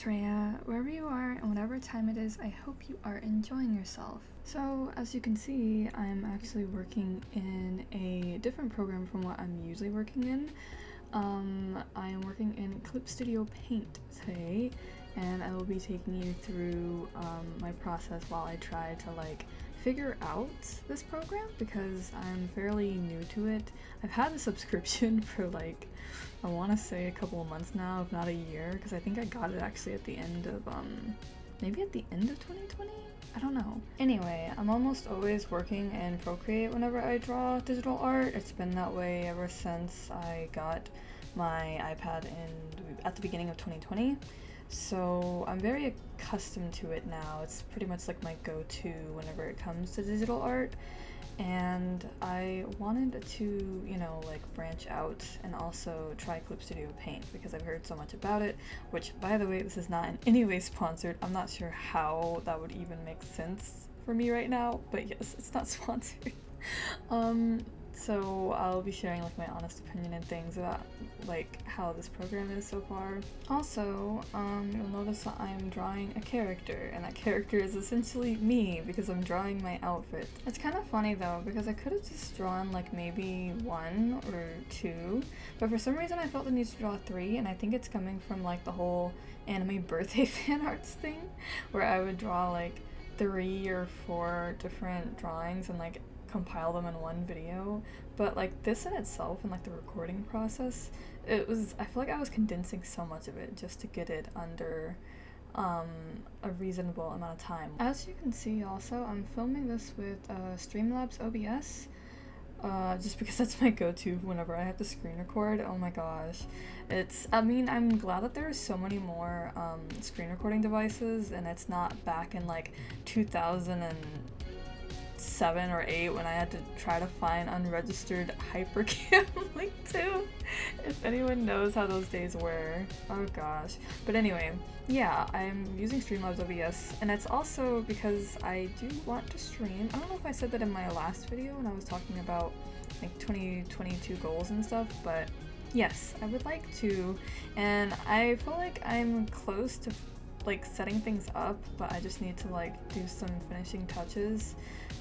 it's Rhea. Wherever you are and whatever time it is, I hope you are enjoying yourself. So as you can see, I'm actually working in a different program from what I'm usually working in. I am working in Clip Studio Paint today, and I will be taking you through my process while I try to figure out this program because I'm fairly new to it. I've had the subscription for I want to say a couple of months now, if not a year, because I think I got it actually at the end of maybe at the end of 2020? I don't know. Anyway, I'm almost always working in Procreate whenever I draw digital art. It's been that way ever since I got my iPad at the beginning of 2020. So I'm very accustomed to it now. It's pretty much like my go-to whenever it comes to digital art. And I wanted to, branch out and also try Clip Studio Paint because I've heard so much about it, which, by the way, this is not in any way sponsored. I'm not sure how that would even make sense for me right now, but yes, it's not sponsored. So I'll be sharing my honest opinion and things about how this program is so far. Also, you'll notice that I'm drawing a character, and that character is essentially me because I'm drawing my outfit. It's kind of funny though because I could have just drawn maybe 1 or 2, but for some reason I felt the need to draw 3, and I think it's coming from the whole anime birthday fan arts thing where I would draw 3 or 4 different drawings and compile them in one video. But this in itself and the recording process, I feel like I was condensing so much of it just to get it under a reasonable amount of time. As you can see also, I'm filming this with Streamlabs OBS just because that's my go-to whenever I have to screen record. Oh my gosh. I'm glad that there are so many more screen recording devices and it's not back in 2007 or 8 when I had to try to find unregistered Hypercam Link 2. If anyone knows how those days were. Oh gosh. But anyway, yeah, I'm using Streamlabs OBS, and it's also because I do want to stream. I don't know if I said that in my last video when I was talking about 2022 goals and stuff, but yes, I would like to, and I feel like I'm close to setting things up, but I just need to do some finishing touches.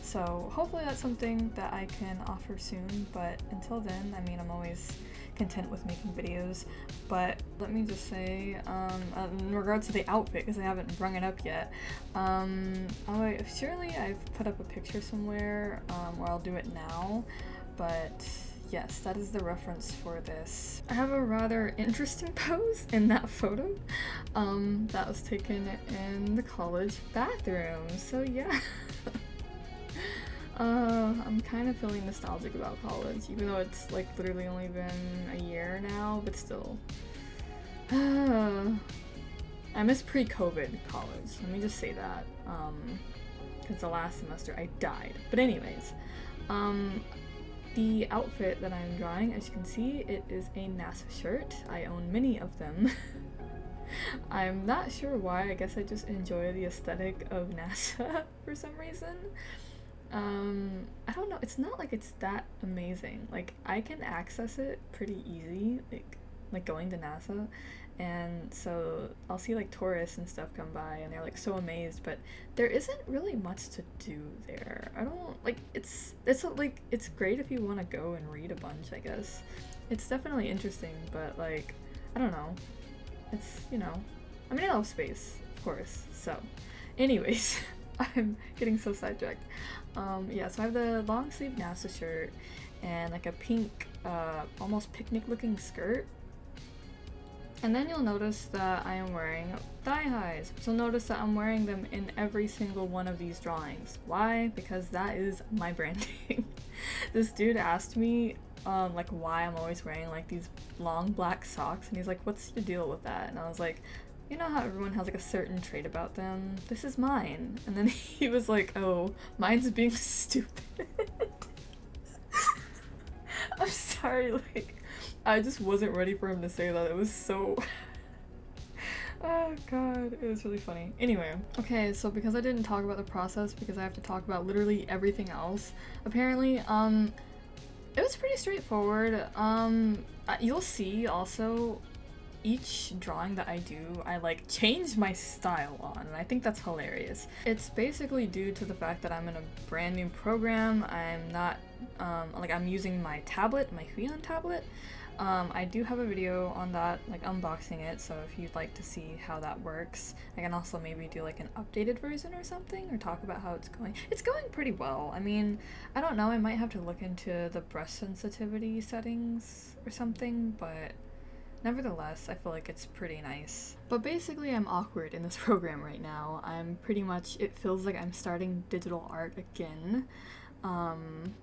So hopefully that's something that I can offer soon, but until then, I'm always content with making videos. But let me just say, in regards to the outfit, because I haven't brung it up yet, surely I've put up a picture somewhere, or I'll do it now, but yes, that is the reference for this. I have a rather interesting pose in that photo that was taken in the college bathroom, so yeah. I'm kind of feeling nostalgic about college, even though it's literally only been a year now, but still. I miss pre-COVID college, let me just say that, because the last semester I died. But anyways, the outfit that I'm drawing, as you can see, it is a NASA shirt. I own many of them. I'm not sure why, I guess I just enjoy the aesthetic of NASA for some reason. I don't know, it's not it's that amazing. I can access it pretty easy, going to NASA, and so I'll see tourists and stuff come by and they're so amazed, but there isn't really much to do there. I don't it's great if you want to go and read a bunch, I guess. It's definitely interesting, but I don't know, it's I love space, of course. So anyways, I'm getting so sidetracked. Yeah, so I have the long sleeve NASA shirt and a pink almost picnic looking skirt. And then you'll notice that I am wearing thigh highs. So notice that I'm wearing them in every single one of these drawings. Why? Because that is my branding. This dude asked me why I'm always wearing these long black socks, and he's like, what's your deal with that? And I was like, you know how everyone has a certain trait about them? This is mine. And then he was like, oh, mine's being stupid. I'm sorry, I just wasn't ready for him to say that. It was so oh god, it was really funny. Anyway, okay, so because I didn't talk about the process because I have to talk about literally everything else, apparently, it was pretty straightforward. You'll see also each drawing that I do, I like change my style on, and I think that's hilarious. It's basically due to the fact that I'm in a brand new program. I'm not, like I'm using my tablet, my Huion tablet. I do have a video on that, like unboxing it, so if you'd like to see how that works, I can also maybe do like an updated version or something, or talk about how it's going. It's going pretty well. I mean, I don't know, I might have to look into the brush sensitivity settings or something, but nevertheless, I feel like it's pretty nice. But basically, I'm awkward in this program right now. I'm pretty much, it feels like I'm starting digital art again.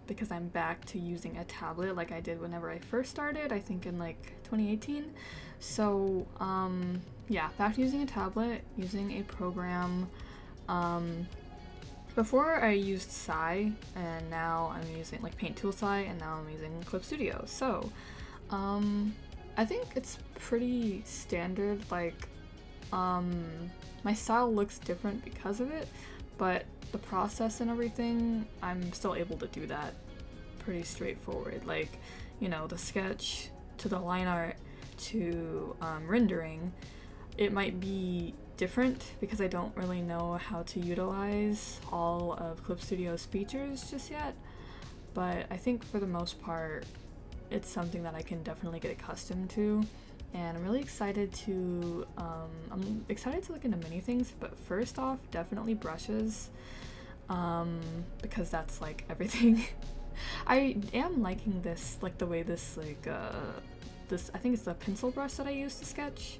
Because I'm back to using a tablet like I did whenever I first started, I think in like 2018. So yeah, back to using a tablet, using a program. Before I used Sai, and now I'm using like Paint Tool Sai, and now I'm using Clip Studio. So I think it's pretty standard, like my style looks different because of it, but the process and everything, I'm still able to do that pretty straightforward. Like, you know, the sketch to the line art to rendering, it might be different because I don't really know how to utilize all of Clip Studio's features just yet, but I think for the most part, it's something that I can definitely get accustomed to. And I'm really excited to, look into many things, but first off, definitely brushes, because that's like everything. I am liking this, like the way this, like, this, I think it's the pencil brush that I use to sketch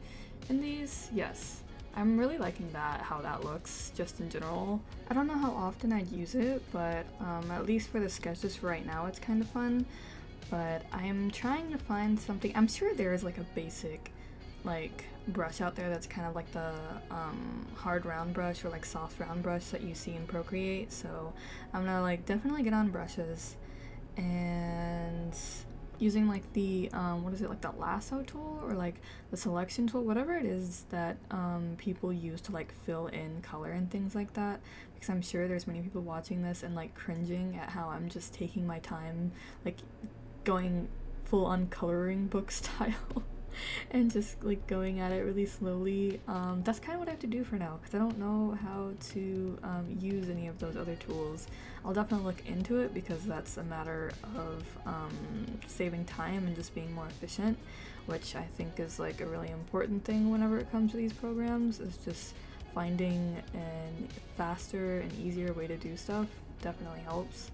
in these. Yes, I'm really liking that, how that looks, just in general. I don't know how often I'd use it, but at least for the sketches for right now, it's kind of fun. But I'm trying to find something. I'm sure there is like a basic like brush out there that's kind of like the hard round brush or like soft round brush that you see in Procreate. So I'm gonna like definitely get on brushes and using like the what is it, like the lasso tool or like the selection tool, whatever it is that people use to like fill in color and things like that, because I'm sure there's many people watching this and like cringing at how I'm just taking my time, like going full on coloring book style and just like going at it really slowly. That's kind of what I have to do for now because I don't know how to use any of those other tools. I'll definitely look into it because that's a matter of saving time and just being more efficient, which I think is like a really important thing whenever it comes to these programs, is just finding a faster and easier way to do stuff definitely helps.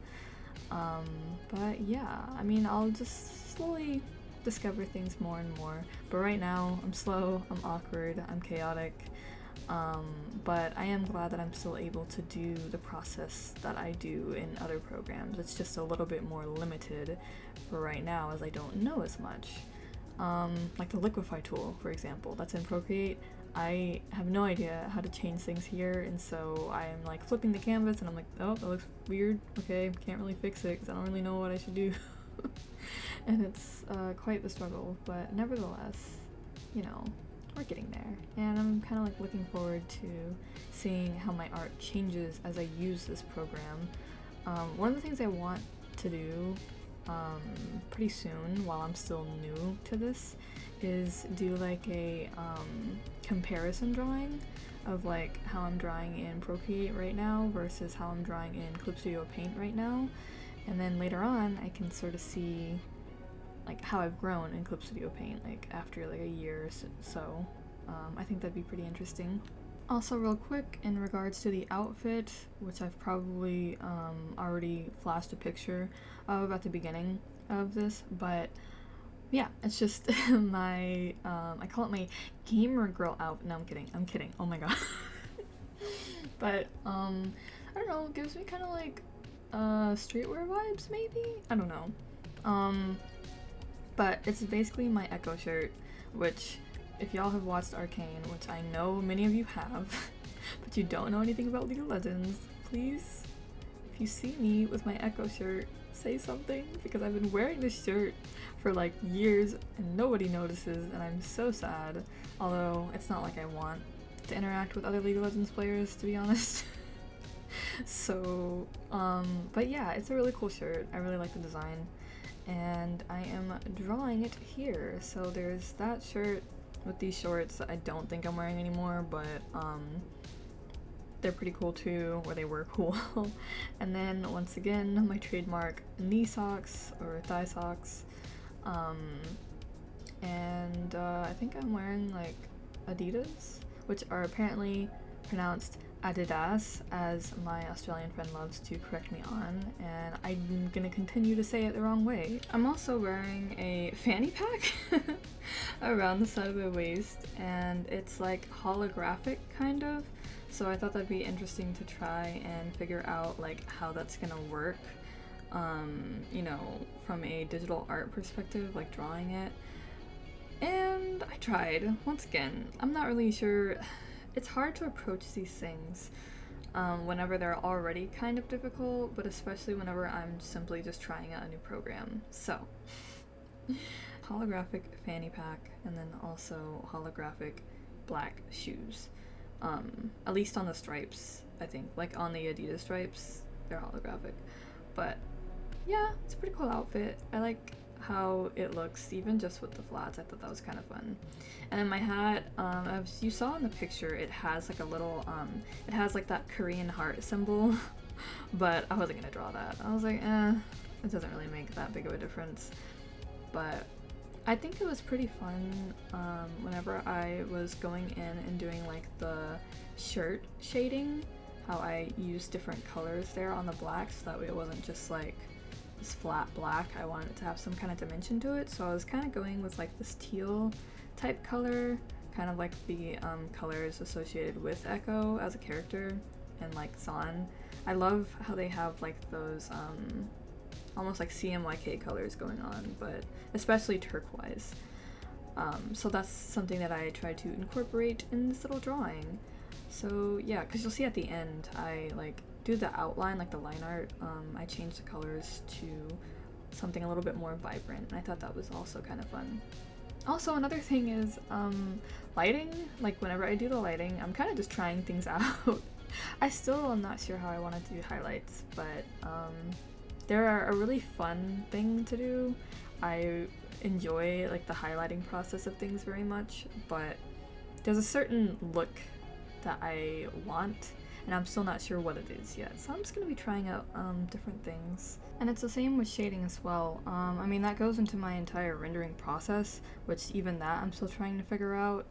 But yeah, I mean, I'll just slowly discover things more and more, but right now I'm slow, I'm awkward, I'm chaotic, but I am glad that I'm still able to do the process that I do in other programs. It's just a little bit more limited for right now as I don't know as much. Like the liquify tool, for example, that's in Procreate. I have no idea how to change things here, and so I'm like flipping the canvas and I'm like, oh, that looks weird, okay, can't really fix it because I don't really know what I should do. And it's quite the struggle, but nevertheless, you know, we're getting there, and I'm kind of like looking forward to seeing how my art changes as I use this program. One of the things I want to do pretty soon, while I'm still new to this, is do like a comparison drawing of like how I'm drawing in Procreate right now versus how I'm drawing in Clip Studio Paint right now, and then later on I can sort of see like how I've grown in Clip Studio Paint like after like a year or so. I think that'd be pretty interesting. Also, real quick, in regards to the outfit, which I've probably already flashed a picture of at the beginning of this, but yeah, it's just my, I call it my gamer girl outfit. No, I'm kidding, oh my god. But, I don't know, it gives me kind of like, streetwear vibes, maybe? I don't know. But it's basically my Echo shirt, which, if y'all have watched Arcane, which I know many of you have, but you don't know anything about League of Legends, please, if you see me with my Echo shirt, say something, because I've been wearing this shirt for like years and nobody notices, and I'm so sad, although it's not like I want to interact with other League of Legends players, to be honest. So, but yeah, it's a really cool shirt. I really like the design, and I am drawing it here. So there's that shirt, with these shorts that I don't think I'm wearing anymore, but they're pretty cool too, or they were cool. And then once again, my trademark knee socks or thigh socks. And I think I'm wearing like Adidas, which are apparently pronounced Adidas, as my Australian friend loves to correct me on, and I'm gonna continue to say it the wrong way. I'm also wearing a fanny pack around the side of my waist, and it's like holographic kind of, so I thought that'd be interesting to try and figure out like how that's gonna work, you know, from a digital art perspective, like drawing it. And I tried. Once again, I'm not really sure. It's hard to approach these things whenever they're already kind of difficult, but especially whenever I'm simply just trying out a new program. So, holographic fanny pack, and then also holographic black shoes. At least on the stripes, I think. Like on the Adidas stripes, they're holographic. But yeah, it's a pretty cool outfit. I like how it looks, even just with the flats. I thought that was kind of fun. And then my hat, as you saw in the picture, it has like a little, it has like that Korean heart symbol, but I wasn't gonna draw that. I was like, it doesn't really make that big of a difference. But I think it was pretty fun whenever I was going in and doing like the shirt shading, how I used different colors there on the black, so that way it wasn't just like this flat black. I wanted it to have some kind of dimension to it, so I was kind of going with like this teal type color, kind of like the colors associated with Echo as a character, and like San. I love how they have like those almost like CMYK colors going on, but especially turquoise. So that's something that I tried to incorporate in this little drawing. So yeah, because you'll see at the end, I like do the outline, like the line art, I changed the colors to something a little bit more vibrant, and I thought that was also kind of fun. Also, another thing is lighting. Like whenever I do the lighting, I'm kind of just trying things out. I still am not sure how I want to do highlights, but they're a really fun thing to do. I enjoy like the highlighting process of things very much, but there's a certain look that I want, and I'm still not sure what it is yet. So I'm just gonna be trying out different things. And it's the same with shading as well. I mean, that goes into my entire rendering process, which even that I'm still trying to figure out.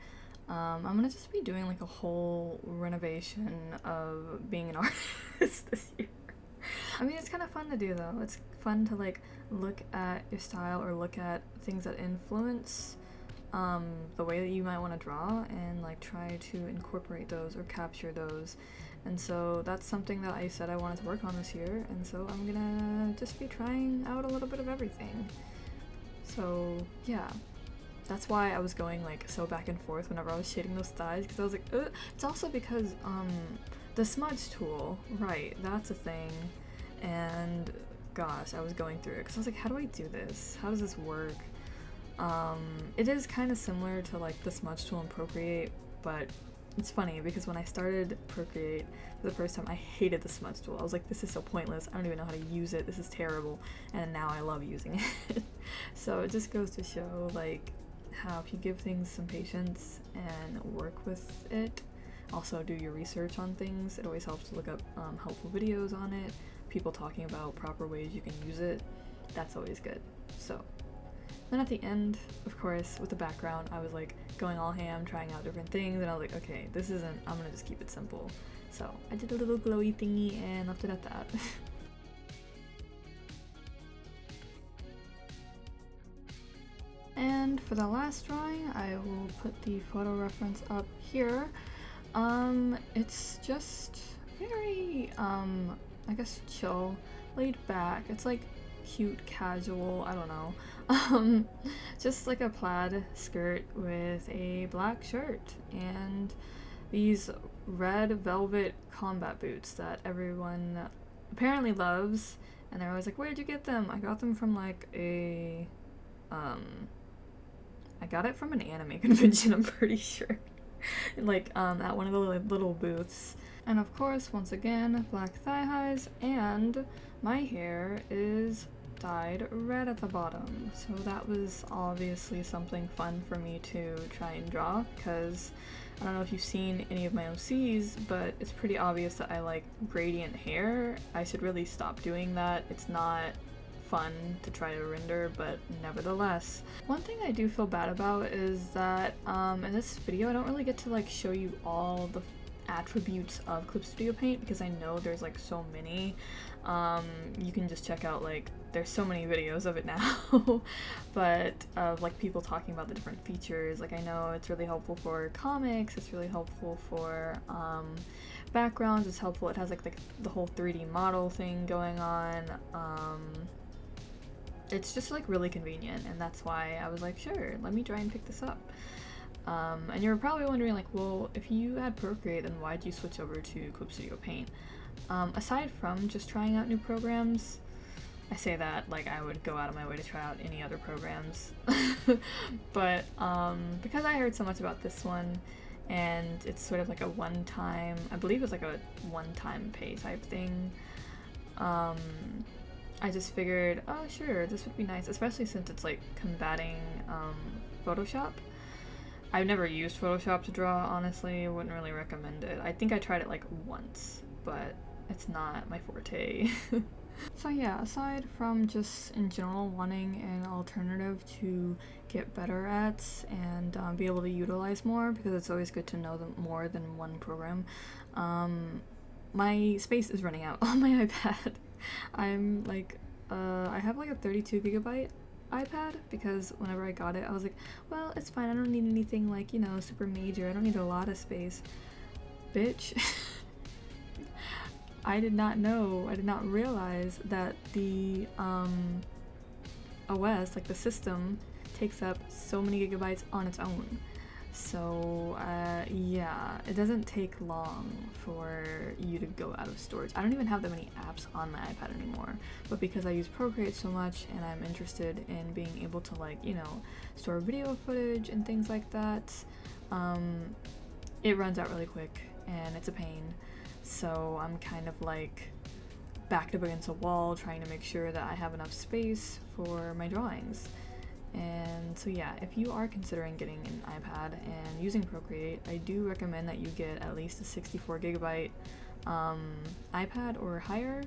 I'm gonna just be doing like a whole renovation of being an artist this year. I mean, it's kind of fun to do though. It's fun to like look at your style or look at things that influence the way that you might want to draw, and like try to incorporate those or capture those. And so that's something that I said I wanted to work on this year, and so I'm gonna just be trying out a little bit of everything. So yeah, that's why I was going like so back and forth whenever I was shading those thighs, because I was like, ugh. It's also because the smudge tool, right, that's a thing, and gosh, I was going through it because I was like, how do I do this? How does this work? It is kind of similar to like the smudge tool in Procreate, but it's funny because when I started Procreate for the first time, I hated the smudge tool. I was like, this is so pointless. I don't even know how to use it. This is terrible. And now I love using it. So it just goes to show like how if you give things some patience and work with it, also do your research on things, it always helps to look up helpful videos on it, people talking about proper ways you can use it. That's always good. So then at the end, of course, with the background, I was like going all ham, trying out different things, and I was like, okay, this isn't, I'm gonna just keep it simple. So I did a little glowy thingy and left it at that. And for the last drawing, I will put the photo reference up here. It's just very, I guess chill, laid back. It's like cute, casual, I don't know. Just like a plaid skirt with a black shirt and these red velvet combat boots that everyone apparently loves, and they're always like, where did you get them? I got them from like a, I got it from an anime convention, I'm pretty sure. Like, at one of the little booths. And of course, once again, black thigh highs, and my hair is died right at the bottom. So that was obviously something fun for me to try and draw, because I don't know if you've seen any of my OCs, but it's pretty obvious that I like gradient hair. I should really stop doing that. It's not fun to try to render, but nevertheless. One thing I do feel bad about is that in this video I don't really get to like show you all the attributes of Clip Studio Paint, because I know there's like so many. You can just check out, like, there's so many videos of it now, but of like people talking about the different features. Like, I know it's really helpful for comics, it's really helpful for backgrounds, it's helpful, it has like the whole 3D model thing going on. It's just like really convenient, and that's why I was like, sure, let me try and pick this up. And you're probably wondering, like, well, if you had Procreate, then why'd you switch over to Clip Studio Paint? Aside from just trying out new programs, I say that like I would go out of my way to try out any other programs, but because I heard so much about this one, and it's sort of like a one-time, I believe it's like a one-time pay type thing, I just figured, oh sure, this would be nice, especially since it's like combating Photoshop. I've never used Photoshop to draw, honestly. I wouldn't really recommend it. I think I tried it like once, but it's not my forte. So yeah, aside from just in general wanting an alternative to get better at and be able to utilize more, because it's always good to know more than one program, my space is running out on my iPad. I'm like, I have like a 32 gigabyte iPad, because whenever I got it I was like, well, it's fine, I don't need anything like, you know, super major, I don't need a lot of space. Bitch. I did not realize that the OS, like the system, takes up so many gigabytes on its own. So yeah, it doesn't take long for you to go out of storage. I don't even have that many apps on my iPad anymore, but because I use Procreate so much and I'm interested in being able to, like, you know, store video footage and things like that, it runs out really quick and it's a pain. So I'm kind of like backed up against a wall trying to make sure that I have enough space for my drawings. And so yeah, if you are considering getting an iPad and using Procreate, I do recommend that you get at least a 64 gigabyte iPad or higher,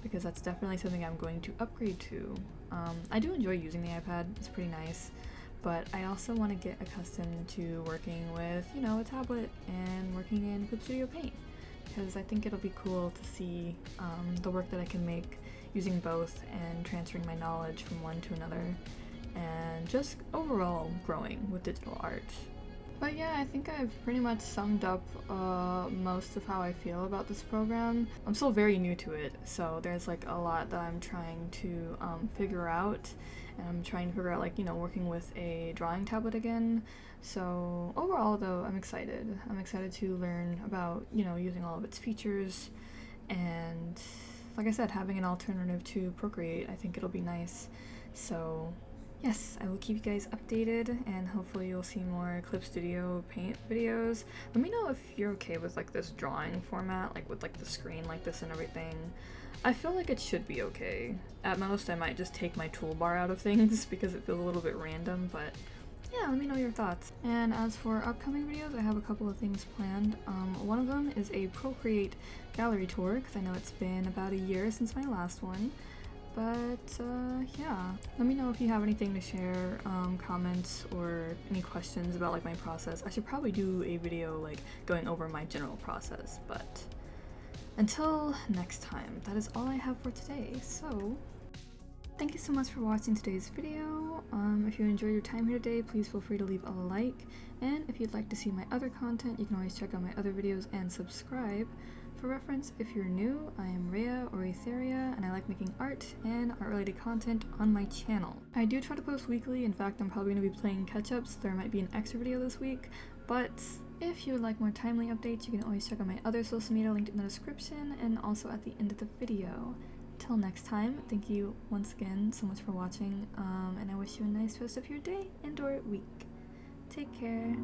because that's definitely something I'm going to upgrade to. I do enjoy using the iPad, it's pretty nice, but I also want to get accustomed to working with, you know, a tablet and working in Clip Studio Paint, because I think it'll be cool to see the work that I can make using both and transferring my knowledge from one to another, and just overall growing with digital art. But yeah, I think I've pretty much summed up most of how I feel about this program. I'm still very new to it, so there's like a lot that I'm trying to figure out, and I'm trying to figure out, like, you know, working with a drawing tablet again. So overall though, I'm excited. I'm excited to learn about, you know, using all of its features, and like I said, having an alternative to Procreate, I think it'll be nice. So yes, I will keep you guys updated, and hopefully you'll see more Clip Studio Paint videos. Let me know if you're okay with like this drawing format, like with like the screen like this and everything. I feel like it should be okay. At most I might just take my toolbar out of things because it feels a little bit random, but yeah, let me know your thoughts. And as for upcoming videos, I have a couple of things planned. One of them is a Procreate gallery tour, because I know it's been about a year since my last one. But yeah, let me know if you have anything to share, comments, or any questions about like my process. I should probably do a video like going over my general process, but until next time, that is all I have for today. So thank you so much for watching today's video. If you enjoyed your time here today, please feel free to leave a like, and if you'd like to see my other content, you can always check out my other videos and subscribe. For reference, if you're new, I am Rhea or Etheria, and I like making art and art-related content on my channel. I do try to post weekly. In fact, I'm probably going to be playing catch-up, so there might be an extra video this week. But if you would like more timely updates, you can always check out my other social media linked in the description and also at the end of the video. Till next time, thank you once again so much for watching, and I wish you a nice rest of your day and or week. Take care.